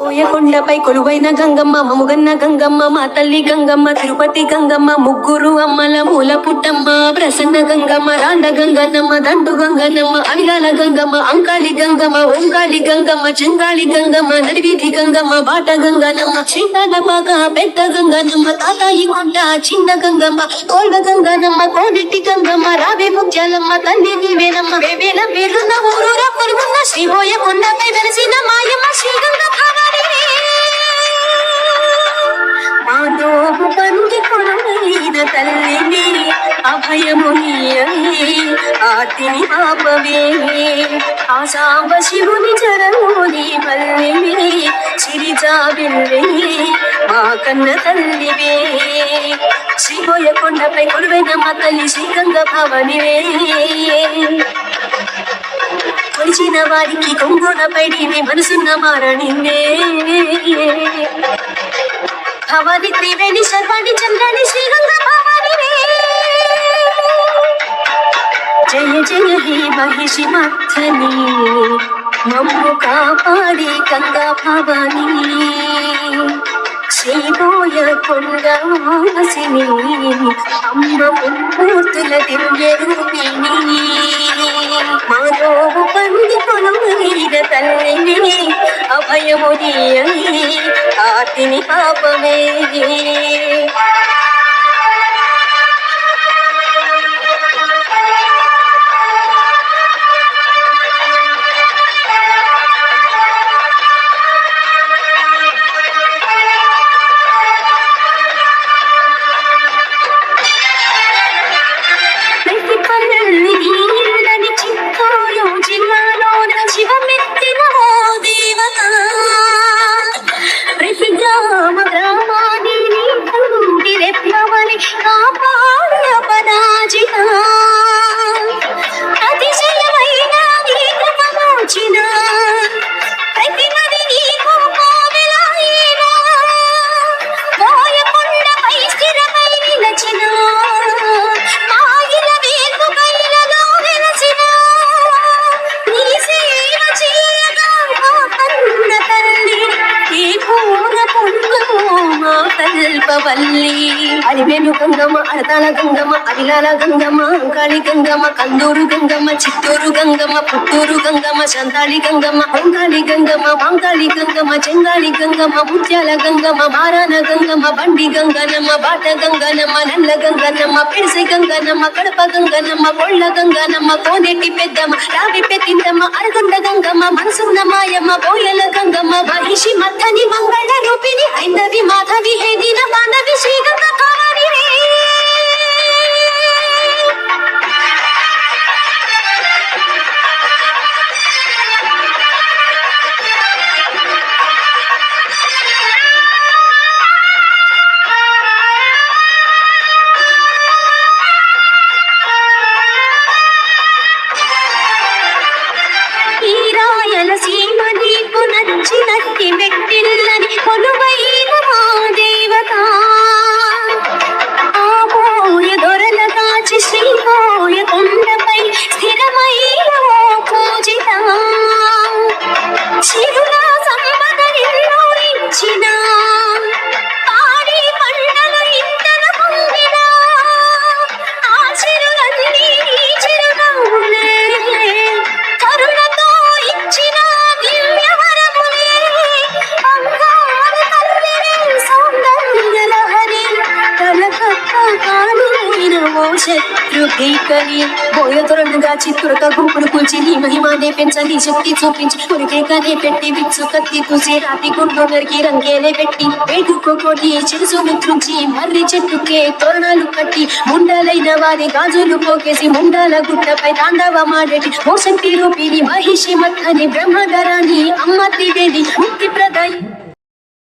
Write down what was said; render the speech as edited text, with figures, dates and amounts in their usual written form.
పోయకొండపై కొలువైన గంగమ్మ మముగన్న గంగమ్మ మా తల్లి గంగమ్మ తిరుపతి గంగమ్మ ముగ్గురు అమ్మల మూల పుట్టమ్మ ప్రసన్న గంగమ్మ రాండ గంగన్నమ్మ దండు గంగన్నమ్మ అడిగాల గంగమ్మ అంకాళి గంగమ్మ ఓంకాళి గంగమ్మ చెంగాళి గంగమ్మ నడివీధి గంగమ్మ బాట గంగన్నమ్మ చిన్న బాగా పెద్ద గంగన్నమ్మ తాతాయి కొండ చిన్న గంగమ్మ కోళ్ళ గంగన్నమ్మ కోడిటి గంగమ్మ రావే ముత్యాలమ్మ తల్లి నీవేనమ్మ వేవేల పేరున్న ఊరూర కొలుగున్న శ్రీపోయ కొండపై వెలిసిన మాయమ్మ శ్రీ గంగ మాధోపు పంది కొనైన తల్లిని అభయముని ఆర్తిని పాపవే ఆ సాంబ శివుని చరణోని పల్లివే సిరిజాబిల్వే మా కన్న తల్లివే శ్రీపోయ కొండపై కొలువైన మా తల్లి శ్రీగంగ భవనివే కొలిచిన వారికి కొంగున పైడివే మనసున్న మారణివే భవాని త్రివేణి సర్వాణి చంద్రాణి శ్రీగంగ భవానివే జయ జయ హే మహిషి మర్థని మమ్ము కాపాడి గంగా భవాని శ్రీపోయ కొండవాసిని అమ్మ ముమ్మూర్తుల దివ్య రూపిణి మానోవు పంది కొలువైన తల్లిని అభయముని ఆర్తిని పాపమే అలివేలు గంగమ్మ అడతాల గంగమ్మ అడిలాల గంగమ్మ అంకాళి గంగమ్మ కందూరు గంగమ్మ చిత్తూరు గంగమ్మ పుత్తూరు గంగమ్మ సంతాళి గంగమ్మ అంకాళి గంగమ్మ మాంకాళి గంగమ్మ చెంగాళి గంగమ్మ ముత్యాల గంగమ్మ మారాన గంగమ్మ బండి గంగనమ్మ బాట గంగనమ్మ నల్ల గంగనమ్మ పెడిసె గంగనమ్మ కడప గంగనమ్మ కొళ్ళ గంగనమ్మ కోనేటి పెద్దమ్మ రావి పెట్టిందమ్మ అరగొండ గంగమ్మ మనసున్న మాయమ్మ బోయల గంగమ్మ మహిషి మత్తని మంగళ రూపిణి హైందవి మాధవి హేదిన మానవి శ్రీగంగ నచ్చినట్టి వ్యక్తిల్లని కొలువైన మా దేవత ఆపోయ దొరల కాచి శ్రీపోయ కొండపై స్థిరమైన పూజిత శిరుల సంపద నిన్ను ఇచ్చిన పాడి పంటలు ఇంతన పొందిన ఆ చిరులన్నీ ఈ చిరునవ్వులే కరుణతో ఇచ్చిన శత్రు భీకరి బోయతొరలుగా చిత్తురక గుంపులు కూల్చి నీ మహిమానే పెంచని శక్తి చూపించి కొరికేకనే పెట్టి విచ్చు కత్తి తూసి రాతి గుండు నరికి రంగేలే పెట్టి వేడుకోటి చిరుసులు త్రుంచి మర్రి చెట్టుకే తోరణాలు కట్టి ముండలైన వారి గాజులు పోకేసి ముండల గుట్టపై తాండవమాడేటి ఓ శక్తి రూపిణి మహిషి మత్తని బ్రహ్మధరాణి అమ్మ త్రివేణి ముక్తి ప్రదాయి